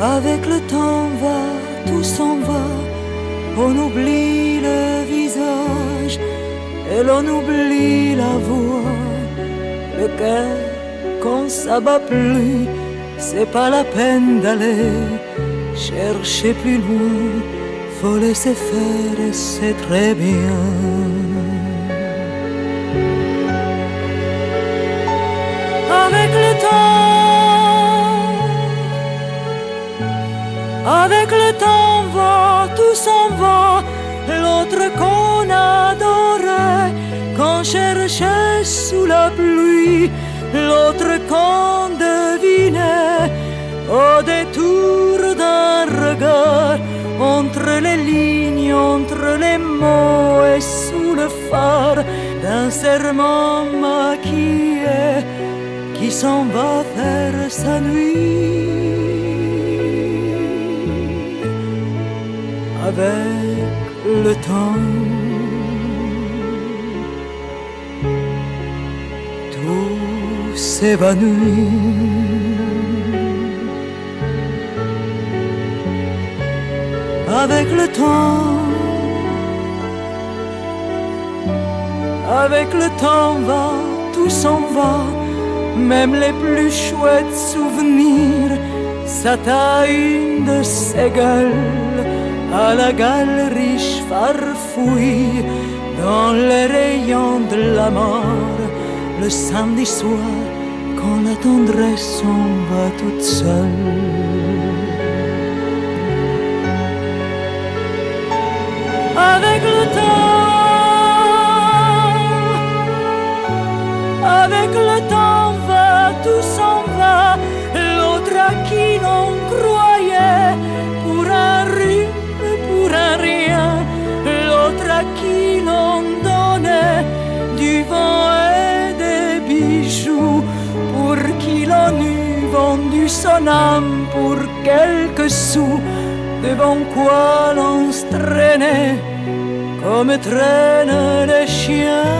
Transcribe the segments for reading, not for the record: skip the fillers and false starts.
avec le temps va, tout s'en va, on oublie le visage et l'on oublie la voix, le cœur quand ça bat plus, c'est pas la peine d'aller chercher plus loin, faut laisser faire et c'est très bien. Avec le temps va, tout s'en va, l'autre qu'on adorait, qu'on cherchait sous la pluie, l'autre qu'on devinait au détour d'un regard, entre les lignes, entre les mots et sous le phare d'un serment maquillé qui s'en va faire sa nuit. Avec le temps, tout s'évanouit. Avec le temps, avec le temps va, tout s'en va, même les plus chouettes souvenirs, ça t'a une de ces gueules à la galerie farfouille dans les rayons de la mort, le samedi soir quand la tendresse s'en va toute seule. Avec le temps va, tout s'en va, l'autre à qui l'on croyait pour un rhume, pour un rien, l'autre à qui l'on donnait du vent et des bijoux, pour qui l'on eût vendu son âme pour quelques sous, devant quoi l'on se traînait comme traînent les chiens.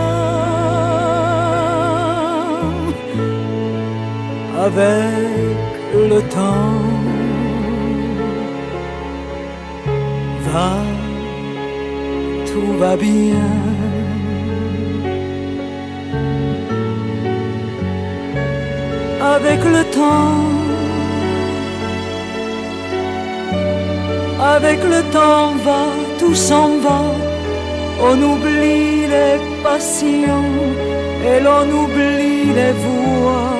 Avec le temps va, tout va bien. Avec le temps, avec le temps va, tout s'en va, on oublie les passions et l'on oublie les voix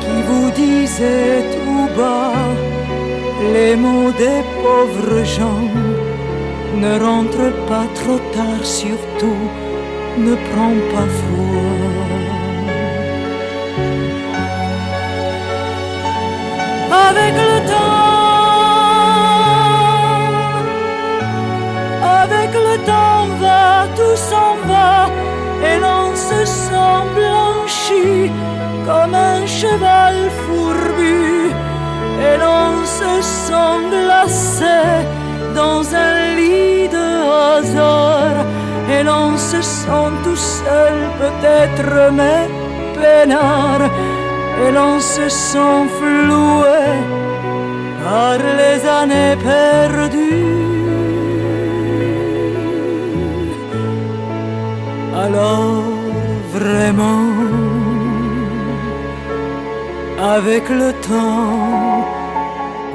qui vous disaient tout bas les mots des pauvres gens. Ne rentre pas trop tard, surtout ne prends pas froid. Avec le temps va, tout s'en va, et l'on se sent blanchi comme un cheval fourbu, et l'on se sent glacé dans un lit de hasard, et l'on se sent tout seul peut-être mais peinard, et l'on se sent floué par les années perdues. Alors vraiment, avec le temps,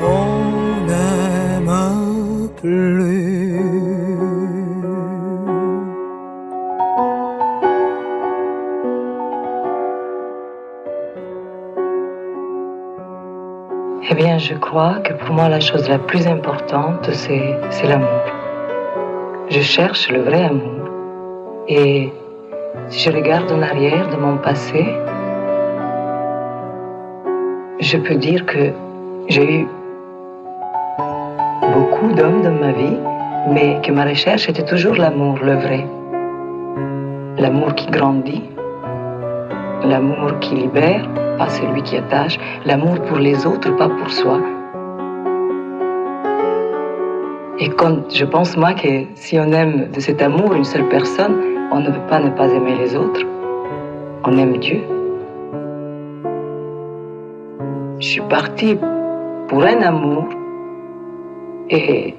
on n'aime plus. Eh bien, je crois que pour moi, la chose la plus importante, c'est l'amour. Je cherche le vrai amour. Et si je regarde en arrière de mon passé, je peux dire que j'ai eu beaucoup d'hommes dans ma vie, mais que ma recherche était toujours l'amour, le vrai. L'amour qui grandit, l'amour qui libère, pas celui qui attache, l'amour pour les autres, pas pour soi. Et quand je pense, moi, que si on aime de cet amour une seule personne, on ne peut pas ne pas aimer les autres. On aime Dieu. Je suis partie pour un amour et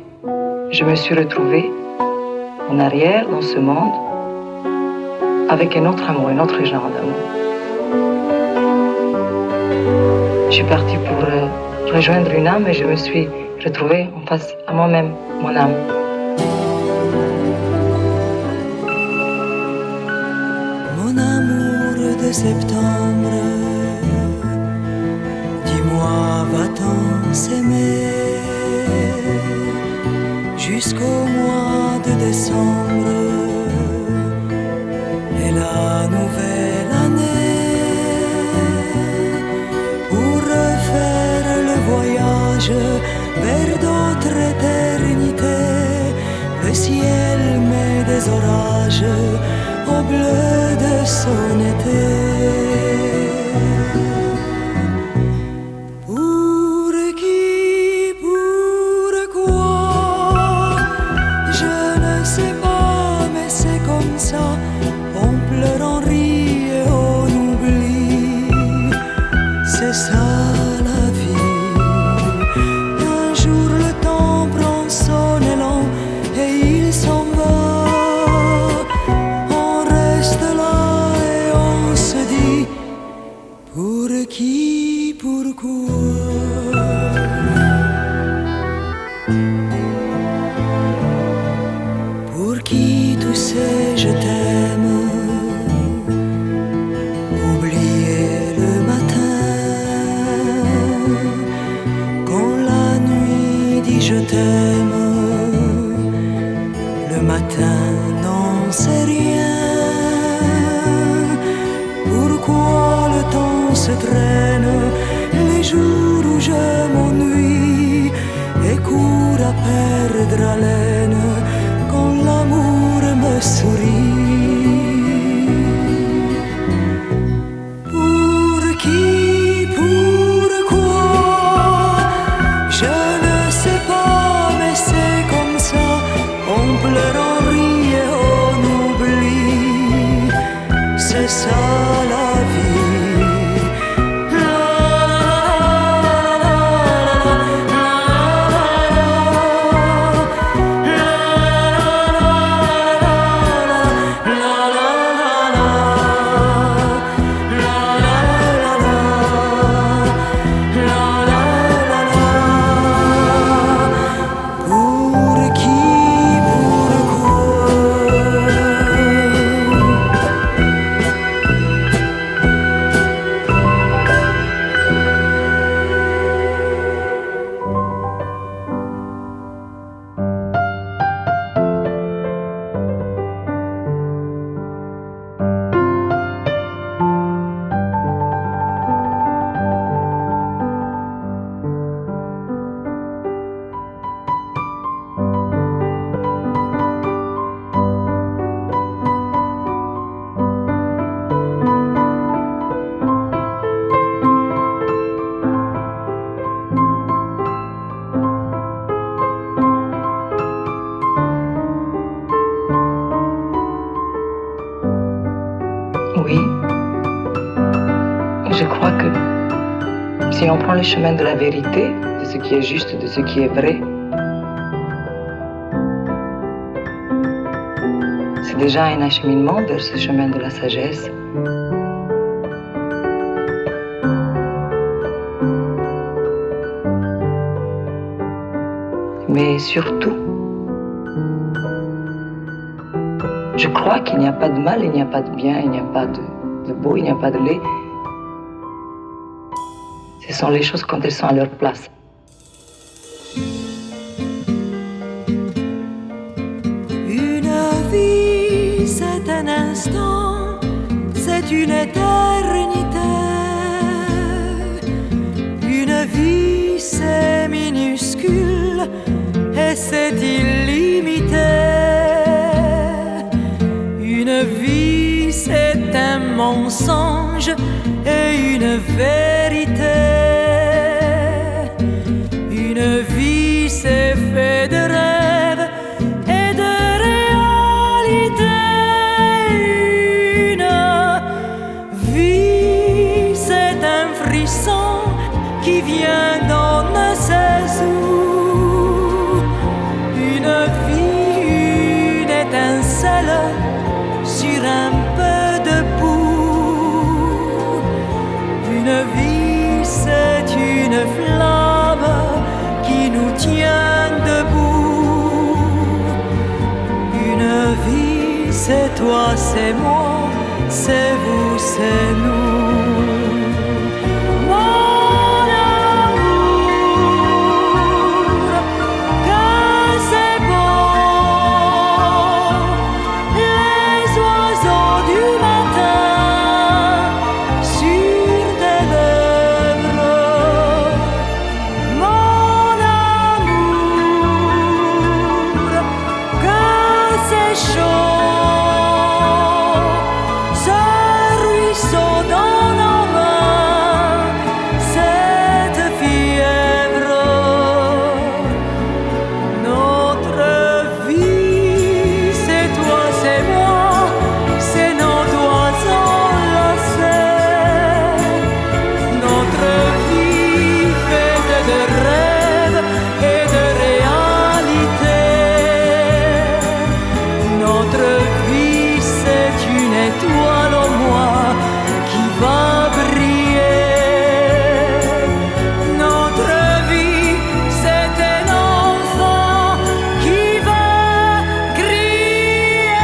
je me suis retrouvée en arrière dans ce monde avec un autre amour, un autre genre d'amour. Je suis partie pour rejoindre une âme et je me suis retrouvée en face à moi-même, mon âme. Mon amour de septembre, dis-moi, va-t-on s'aimer jusqu'au mois de décembre et la nouvelle année pour refaire le voyage vers d'autres éternités. Le ciel met des orages au bleu de son été. Pour qui, pourquoi, je ne sais pas, mais c'est comme ça. On pleure, on rit et on oublie. C'est ça la vie. Un jour le temps prend son élan et il s'en va. On reste là et on se dit pour qui, pourquoi. Pour qui tous ces je t'aime, oublier le matin, quand la nuit dit je t'aime, le matin n'en sait rien. Pourquoi le temps se traîne, les jours où je m'ennuie et cours à perdre haleine quand l'amour me sourit. Pour qui, pourquoi, je ne sais pas, mais c'est comme ça. On pleure, on rit et on oublie. C'est ça la vie. Oui, je crois que si on prend le chemin de la vérité, de ce qui est juste, de ce qui est vrai, c'est déjà un acheminement vers ce chemin de la sagesse. Mais surtout, je crois qu'il n'y a pas de mal, il n'y a pas de bien, il n'y a pas de beau, il n'y a pas de laid. Ce sont les choses quand elles sont à leur place. Une vie, c'est un instant, c'est une éternité. Une vie, c'est minuscule et c'est illimité. Une vie, c'est un mensonge et une vérité. Une vie, c'est fait de rêves et de réalité. Une vie, c'est un frisson qui c'est toi, c'est moi, c'est vous, c'est nous. Mon amour, que c'est beau, les oiseaux du matin sur tes lèvres. Mon amour, que c'est chaud, ce ruisseau dans nos mains, cette fièvre. Notre vie, c'est toi, c'est moi, c'est nos doigts enlacés. Notre vie faite de rêves et de réalités. Notre vie, c'est une étoile en moi qui va briller. Notre vie, c'est un enfant qui va crier.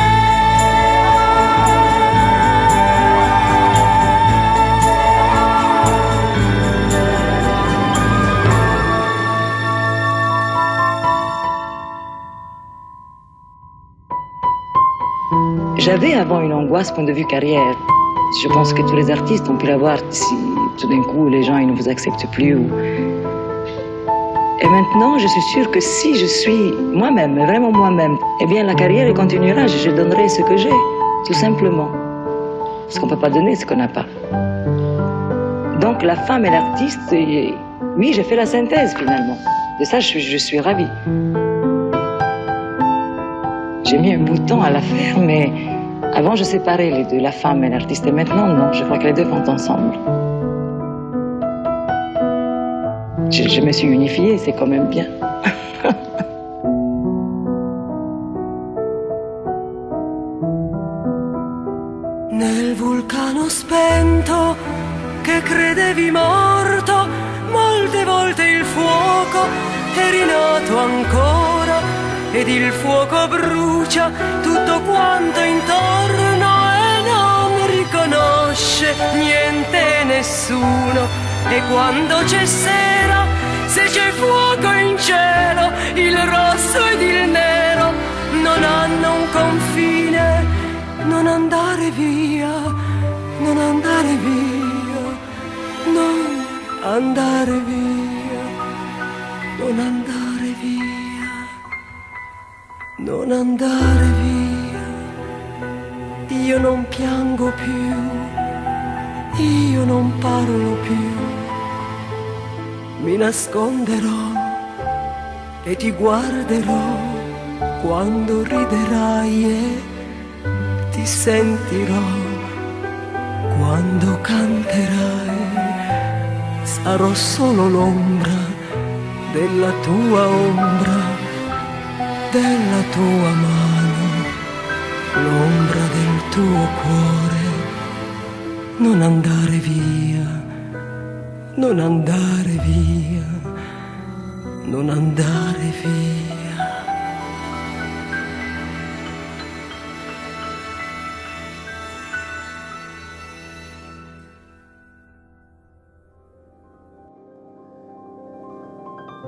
J'avais avant une angoisse point de vue carrière. Je pense que tous les artistes ont pu l'avoir si tout d'un coup les gens ils ne vous acceptent plus. Et maintenant, je suis sûre que si je suis moi-même, vraiment moi-même, eh bien la carrière elle continuera. Je donnerai ce que j'ai, tout simplement. Parce qu'on ne peut pas donner ce qu'on n'a pas. Donc la femme et l'artiste, oui, j'ai fait la synthèse finalement. De ça, je suis ravie. J'ai mis un bout de temps à la faire, mais avant, je séparais les deux, la femme et l'artiste. Et maintenant, non, je crois que les deux vont ensemble. Je me suis unifiée, c'est quand même bien. Nel vulcano spento che credevi morto, molte volte il fuoco è rinato ancora ed il fuoco brucia tutto quanto intorno e non riconosce niente e nessuno. E quando c'è sera, se c'è fuoco in cielo, il rosso ed il nero non hanno un confine. Non andare via, non andare via, non andare via, non andare via, non andare via. Io non piango più, io non parlo più, mi nasconderò e ti guarderò quando riderai e ti sentirò quando canterai. Sarò solo l'ombra della tua ombra, della tua mano, l'ombra del tuo cuore. Non andare via, non andare via, non andare via.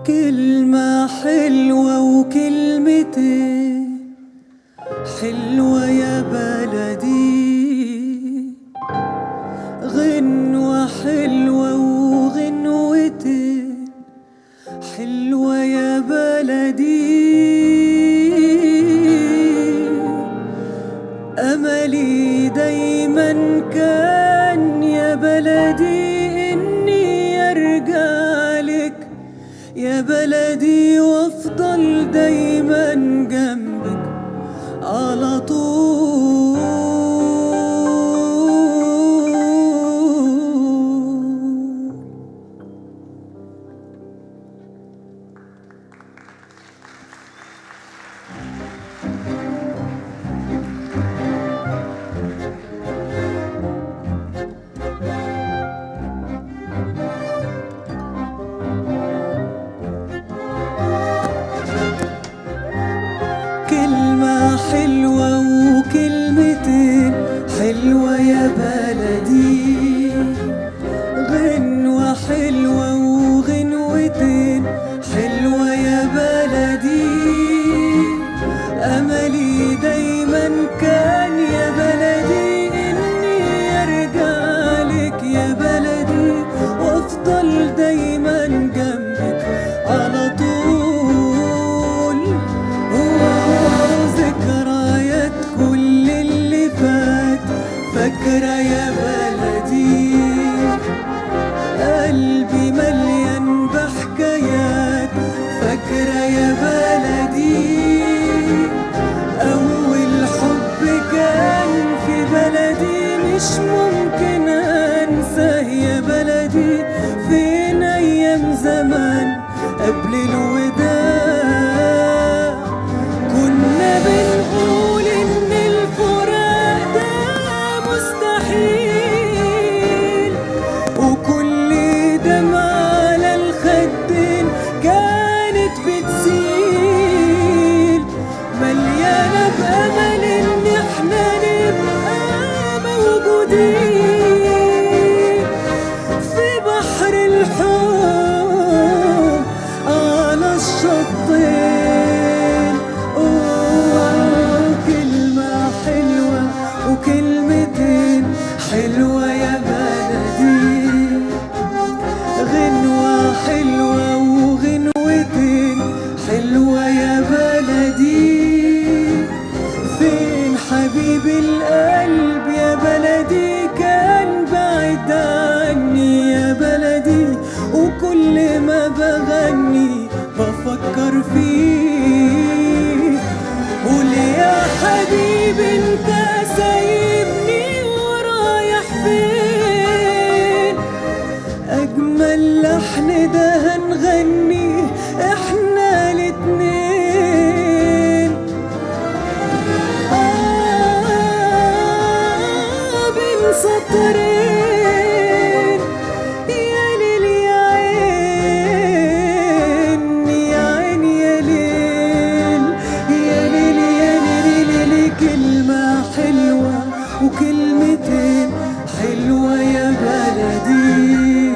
كلمة حلوة وكلمتين حلوة يا بلدي، غنوة حلوة وغنوتين حلوة يا بلدي. أملي دايما كان يا بلدي إني أرجع لك يا بلدي وافضل دايما جنبك على طول. كلمة حلوة فاكرة يا بلدي قلبي مليان بحكايات، فاكرة يا بلدي أول حب كان في بلدي مش ممكن أنساه يا بلدي. فين أيام زمان قبل الوداع كنا بنقول إن الفراق ده مستحيل، وكل دمعة على الخدين كانت بتسيل مليانة بأمل إن إحنا نبقى موجودين في بحر الحب على الشطين. كلمة حلوة وكلمتين حلوة يا بلدي، غنوة حلوة وغنوتين حلوة يا بلدي. فين حبيب القلب يا بلدي كان بعيد عني يا بلدي، وكل ما بغني بفكر فيه. قول يا حبيبي انت سايبني ورايح فين، أجمل لحن ده هنغني احنا الاتنين. بين سطرين يا ليل يا عين يا عين يا ليل يا ليل يا ليل. كلمة حلوة وكلمتين حلوة يا بلدي،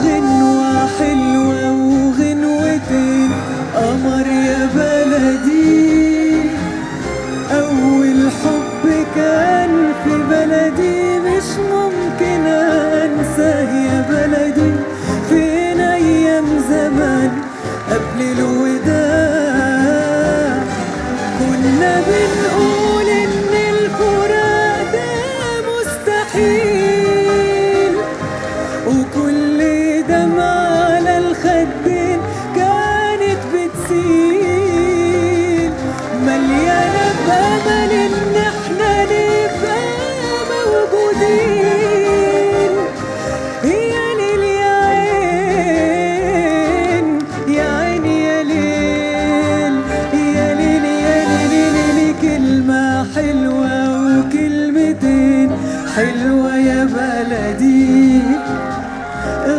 غنوة حلوة وغنوتين قمر يا بلدي. أول حب كان في بلدي مش ممكن أنساه يا بلدي. فين أيام زمان قبل الوداع كنا بنقول إن الفراق ده مستحيل، وكل دمعة على الخدين كانت بتسيل مليانة بأمل إن إحنا نبقى موجودين. يا ليل يا عين يا عين يا ليل يا ليل يا ليل. كلمة حلوة وكلمتين حلوة يا بلدي،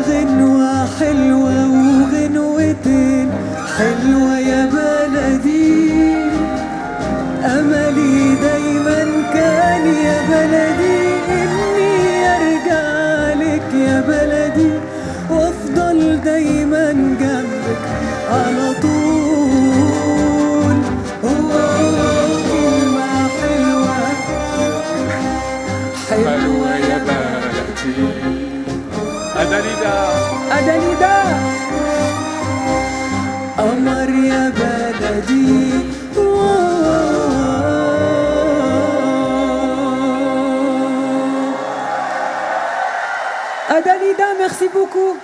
غنوة حلوة وغنوتين حلوة يا بلدي. أملي دايما كان يا بلدي إني أرجع لك يا بلدي، وأفضل دايما جنبك على طول. كلمة حلوة حلوة يا بلدي. أداليدا أداليدا قمر يا بلدي. Adalida, merci beaucoup.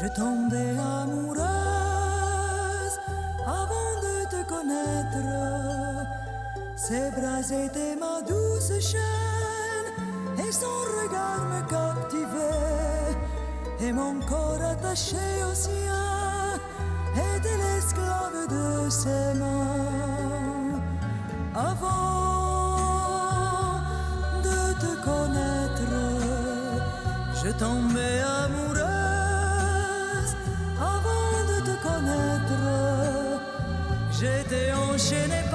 Je tombais amoureuse avant de te connaître. Ses bras étaient ma douce chaîne et son regard me captivait. Et mon corps attaché au sien était l'esclave de ses mains. Avant de te connaître, je tombais amoureuse. Avant de te connaître, j'étais enchaînée